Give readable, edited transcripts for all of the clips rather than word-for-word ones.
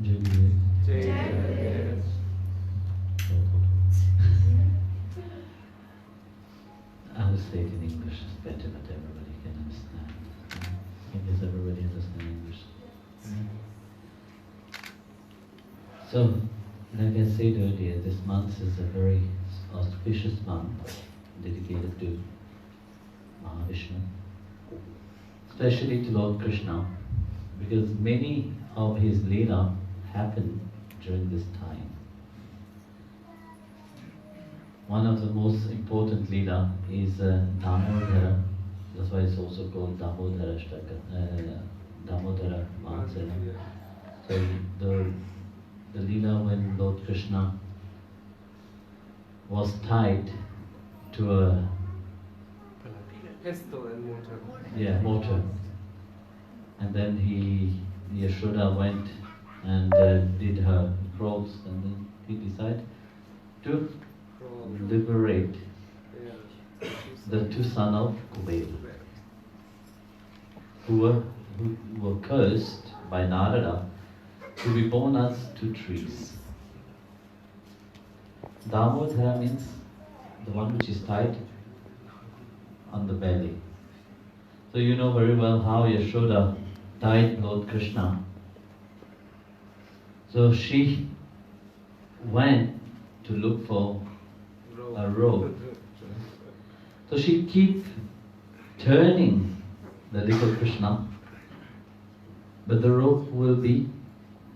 I will say it in English, it's better, but everybody can understand. I guess everybody understands English. So, like I said earlier, this month is a very auspicious month dedicated to Mahavishnu, especially to Lord Krishna, because many of his Leela happen during this time. One of the most important Leela is Damodara. That's why it's also called Damodara Mahasa. So the Leela when Lord Krishna was tied to a pestle and mortar. Yeah, mortar. And then Yashoda went and did her clothes, and then he decided to liberate the two sons of Kubera, who were cursed by Narada to be born as two trees. Damodara means the one which is tied on the belly. So you know very well how Yashoda tied Lord Krishna. So she went to look for a rope. So she keep turning the little Krishna, but the rope will be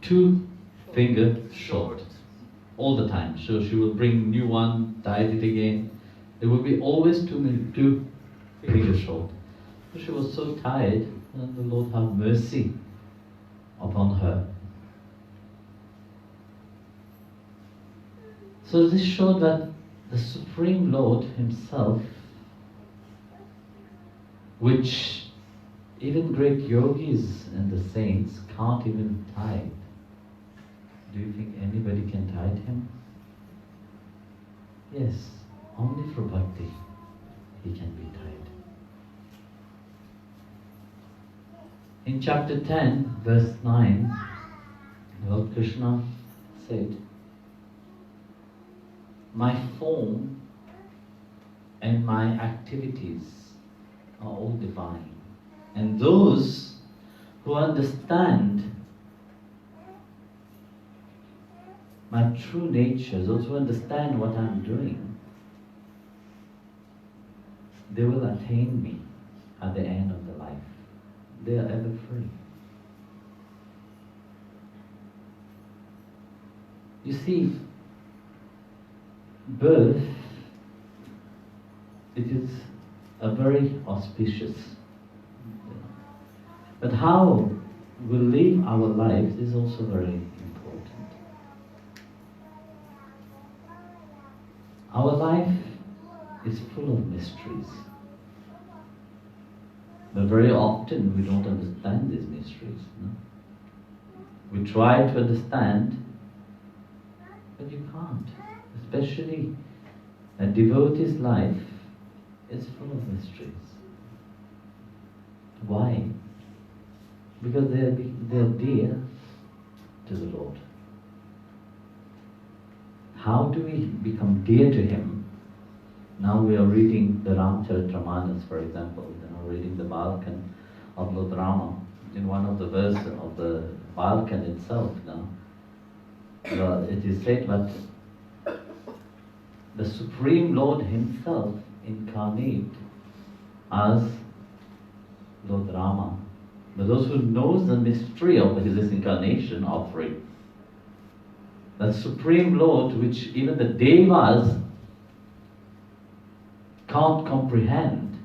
2 fingers short all the time. So she will bring new one, tie it again. It will be always 2 fingers short. So she was so tired, and the Lord have mercy upon her. So this showed that the Supreme Lord himself, which even great yogis and the saints can't even tie. Do you think anybody can tie him? Yes, only for bhakti he can be tied. In chapter 10, verse 9, Lord Krishna said, "My form and my activities are all divine. And those who understand my true nature, those who understand what I'm doing, they will attain me at the end of the life. They are ever free." You see, birth, it is a very auspicious. But how we live our lives is also very important. Our life is full of mysteries. But very often we don't understand these mysteries. No? We try to understand, but you can't. Especially a devotee's life is full of mysteries. Why? Because they are dear to the Lord. How do we become dear to Him? Now we are reading the Ramcharitamanas, for example, reading the Balkan of Lord Rama. In one of the verses of the Balkan itself, it is said that the Supreme Lord Himself incarnate as Lord Rama. But those who knows the mystery of His incarnation offering, that Supreme Lord which even the Devas can't comprehend,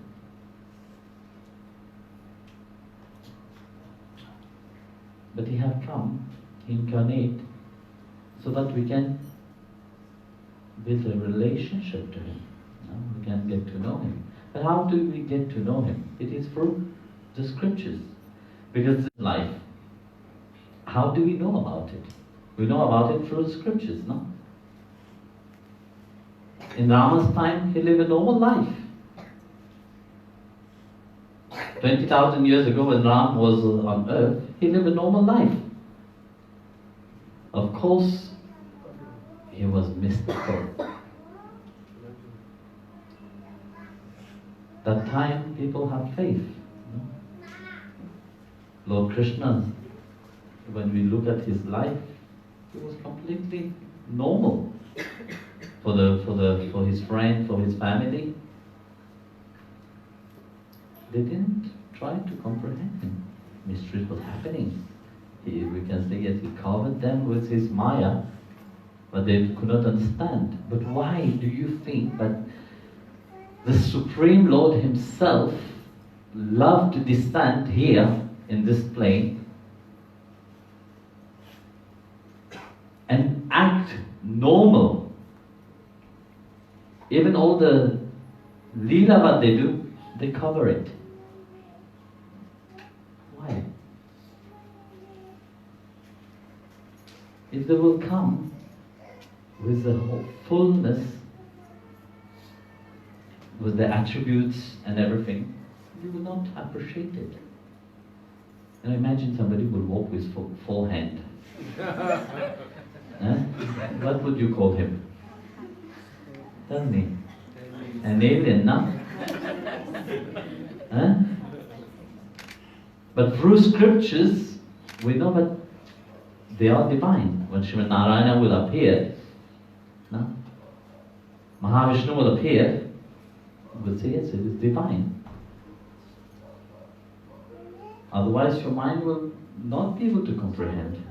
but He have come, incarnate, so that we can build a relationship to Him. We can get to know Him. But how do we get to know Him? It is through the scriptures. Because life, how do we know about it? We know about it through the scriptures, no? In Rama's time, he lived a normal life. 20,000 years ago when Ram was on earth, he lived a normal life. Of course, he was mystical. That time, people have faith. Lord Krishna, when we look at his life, he was completely normal for his friend, for his family. They didn't try to comprehend him. Mysteries was happening. We can say, yes, he covered them with his Maya, but they could not understand. But why do you think that the Supreme Lord himself loved to descend here in this plane and act normal? Even all the Leela what they do, they cover it. Why? If they will come with the whole fullness, with the attributes and everything, you will not appreciate it. And imagine somebody would walk with full hand. What would you call him? Tell me. An alien, no? But through scriptures, we know that they are divine. When Srimad Narayana will appear, no? Mahavishnu will appear, we will say, yes, it is divine. Otherwise, your mind will not be able to comprehend.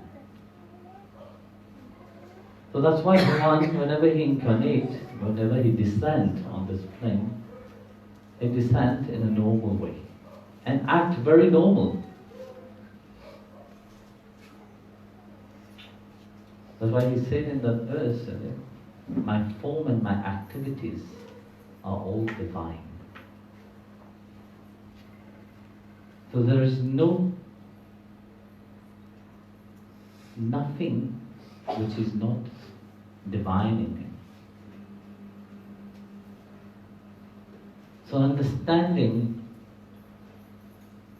So that's why Bhagavan, whenever he incarnates, whenever he descends on this plane, he descends in a normal way and act very normal. That's why he said in that verse, my form and my activities are all divine. So there is nothing which is not divine in him. So understanding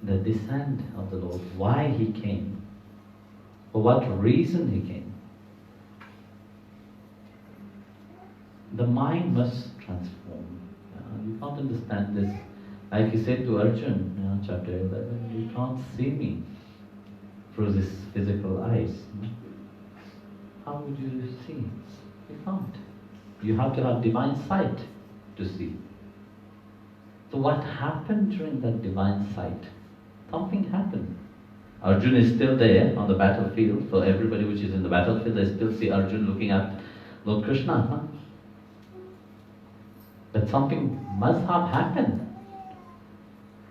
the descent of the Lord, why he came, for what reason he came, the mind must transform. You can't understand this. Like he said to Arjun, chapter 11, you can't see me through this physical eyes. How would you see? You can't. You have to have divine sight to see. So what happened during that divine sight? Something happened. Arjun is still there on the battlefield. So everybody which is in the battlefield, they still see Arjun looking at Lord Krishna. But something must have happened.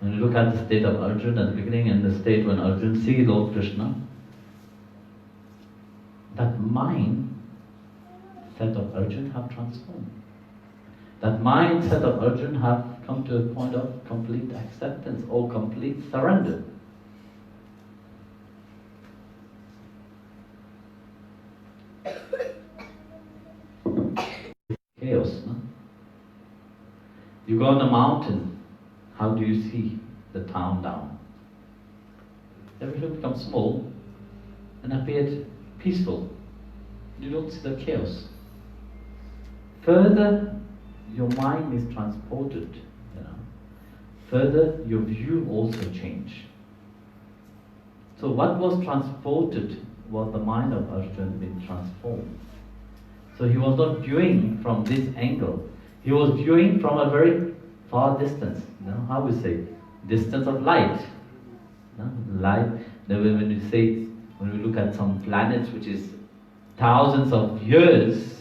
When you look at the state of Arjun at the beginning and the state when Arjun sees Lord Krishna, that mindset of Arjun have transformed. That mindset of Arjun have come to a point of complete acceptance or complete surrender. Chaos, no? You go on a mountain, how do you see the town down? Everything becomes small and appeared peaceful. You don't see the chaos. Further, your mind is transported. Further, your view also changes. So what was transported was the mind of Arjun being transformed. So he was not viewing from this angle. He was viewing from a very far distance. How we say? Distance of light. Light. When you say, when we look at some planets which is thousands of years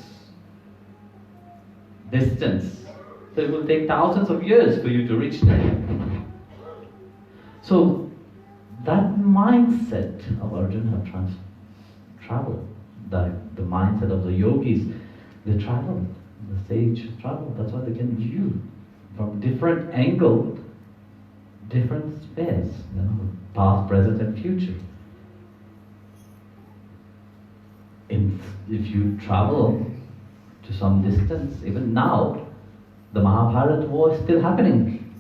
distance, so it will take thousands of years for you to reach there. So that mindset of Arjuna have traveled. The mindset of the yogis, they travel. The sages travel. That's why they can view from different angle, different spheres, past, present, and future. If you travel to some distance, even now, the Mahabharata war is still happening.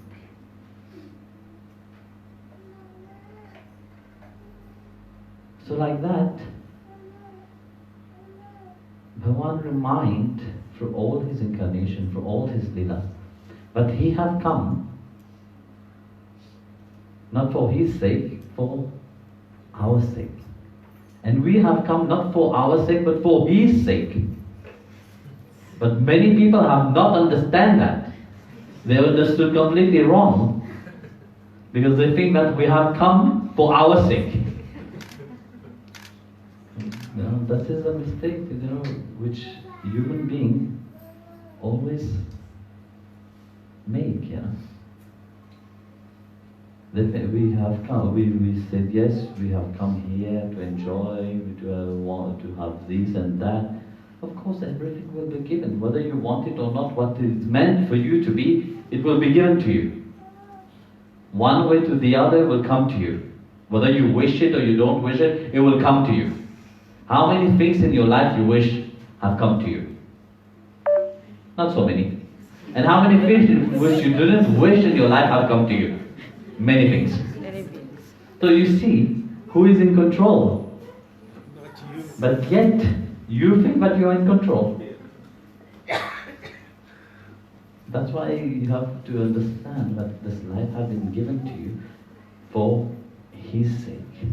So like that, Bhagavan remind through all his incarnation, through all his lila, but he have come not for his sake, for our sake. And we have come not for our sake, but for his sake. But many people have not understand that. They understood completely wrong, because they think that we have come for our sake. That is a mistake, which human being always make. We have come. We said yes. We have come here to enjoy. We want to have this and that. Of course, everything will be given, whether you want it or not. What is meant for you to be, it will be given to you. One way to the other will come to you. Whether you wish it or you don't wish it, it will come to you. How many things in your life you wish have come to you? Not so many. And how many things which you didn't wish in your life have come to you? Many things. So you see, who is in control? But yet, you think that you are in control. That's why you have to understand that this life has been given to you for his sake,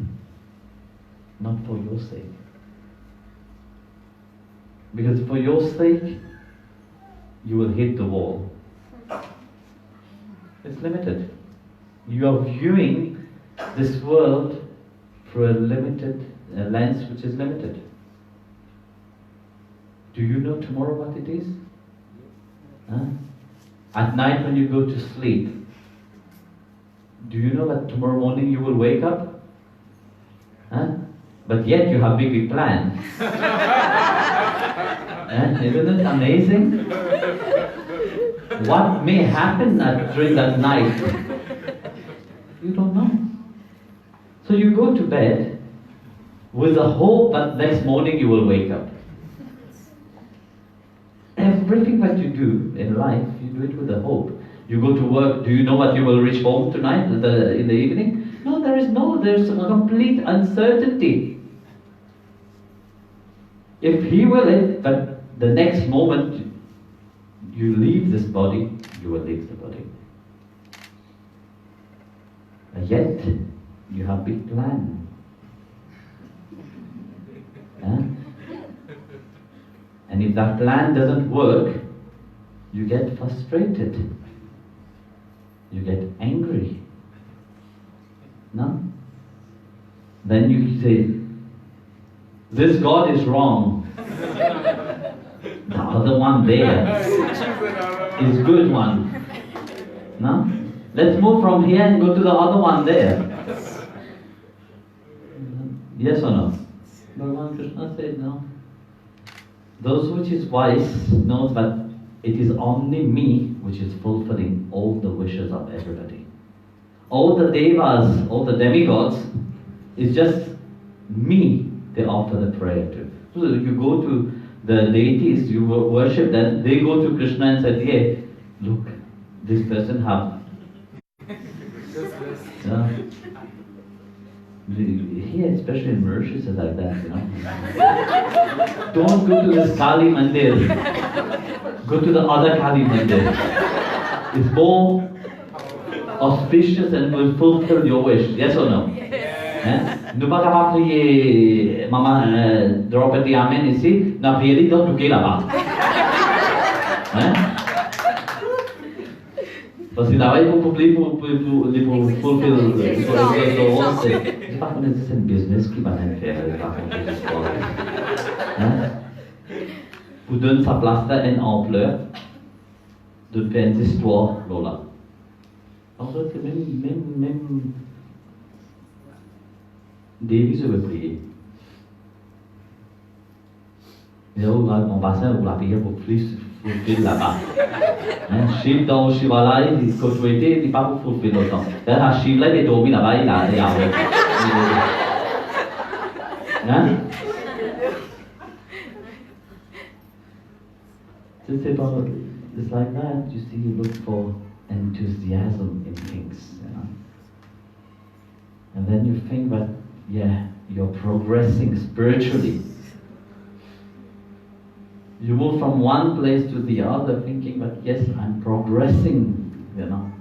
not for your sake. Because for your sake, you will hit the wall. It's limited. You are viewing this world through a limited lens which is limited. Do you know tomorrow what it is? At night when you go to sleep, do you know that tomorrow morning you will wake up? But yet you have big plans. Isn't it amazing? What may happen during that night? You don't know. So you go to bed with the hope that next morning you will wake up. Everything that you do in life, you do it with a hope. You go to work, do you know what you will reach home tonight in the evening? No, there's a complete uncertainty. If he will it, but the next moment you leave this body, you will leave the body. And yet, you have big plan. And if that plan doesn't work, you get frustrated. You get angry. No? Then you say, this God is wrong. The other one there is good one. No? Let's move from here and go to the other one there. Yes or no? Lord Krishna said no. Those which is wise knows that it is only me which is fulfilling all the wishes of everybody. All the devas, all the demigods, is just me they offer the prayer to. So you go to the deities, you worship them, they go to Krishna and say, hey, look, this person have. Here, especially in Maurícias, is like that, Don't go to this Kali Mandir. Go to the other Kali Mandir. It's more auspicious and will fulfill your wish. Yes or no? Nous pas capable de prier Maman Draupadi Amen ici, n'a prié dans tout là-bas. Parce que là-bas, il faut fulfill c'est pas comme c'est un business qui va faire, pour donner sa place à une ampleur, de faire une histoire, là. En fait, même Devi se veut prier. Et on passait pour la prière pour plus fulfill là-bas. Shiv dans Shivalaya, il faut souhaiter, il n'est pas pour fulfill autant. D'ailleurs, Shiv là, il est dormi là-bas, il a It's like that, you see, you look for enthusiasm in things, And then you think that, yeah, you're progressing spiritually. You move from one place to the other thinking, but yes, I'm progressing, you know.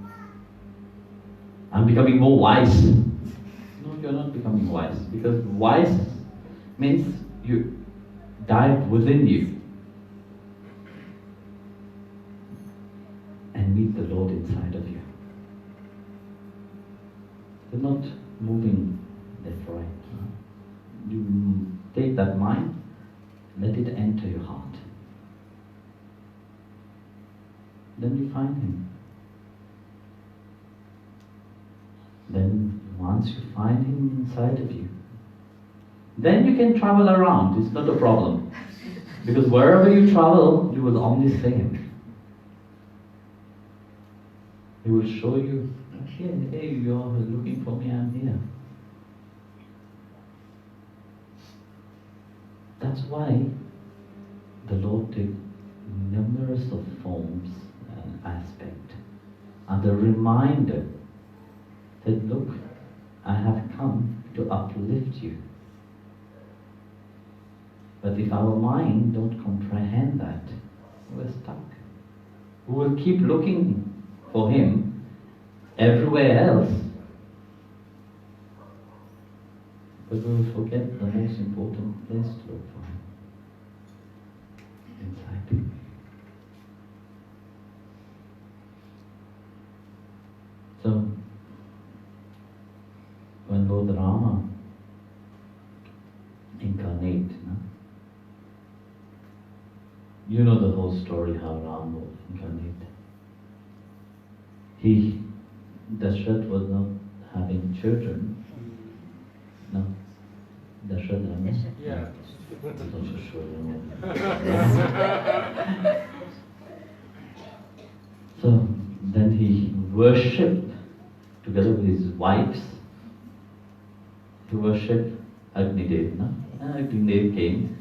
I'm becoming more wise. No, you're not becoming wise, because wise means you dive within you and meet the Lord inside of you. You're not moving left, right. You take that mind, let it enter your heart. Then you find Him. Then once you find Him inside of you, then you can travel around. It's not a problem. Because wherever you travel, you will only see Him. He will show you, hey, you're looking for me, I'm here. That's why the Lord took numerous of forms and aspects. And the reminder that, look, I have come to uplift you. But if our mind don't comprehend that, we're stuck. We will keep looking for Him everywhere else, but we will forget the most important place to look for Him, inside Him. So, when Lord Rama incarnate, no? You know the whole story how Rama was incarnate. Dashrath was not having children. No? Dashrath, right? Yeah. So then he worshipped together with his wives. He worshipped Agnidev, no? And Agnidev came.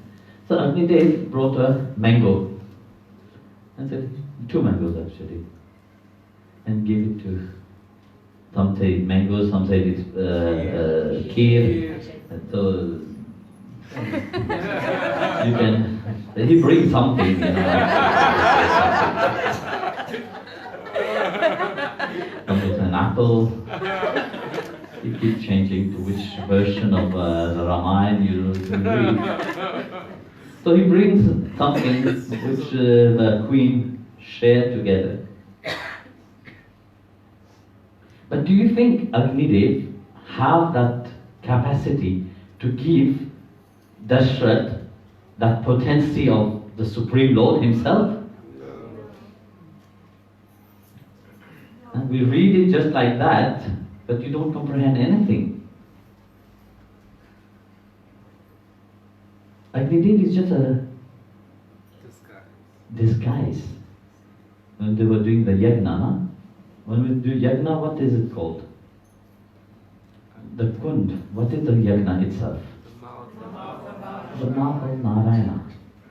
So Agnidev brought a mango. And said, 2 mangoes actually. And gave it to, some say mangoes, some say it's kheer. So you can, he brings something, you know. Sometimes an apple. You keep changing to which version of the Ramayana you read. So he brings something which the queen shared together. But do you think Agnidev have that capacity to give Dashrath that potency of the Supreme Lord Himself? And we read it just like that, but you don't comprehend anything. Agnidev is just a disguise. When they were doing the yajna, huh? When we do yajna, what is it called? The kund. What is the yajna itself? The mouth of Narayana.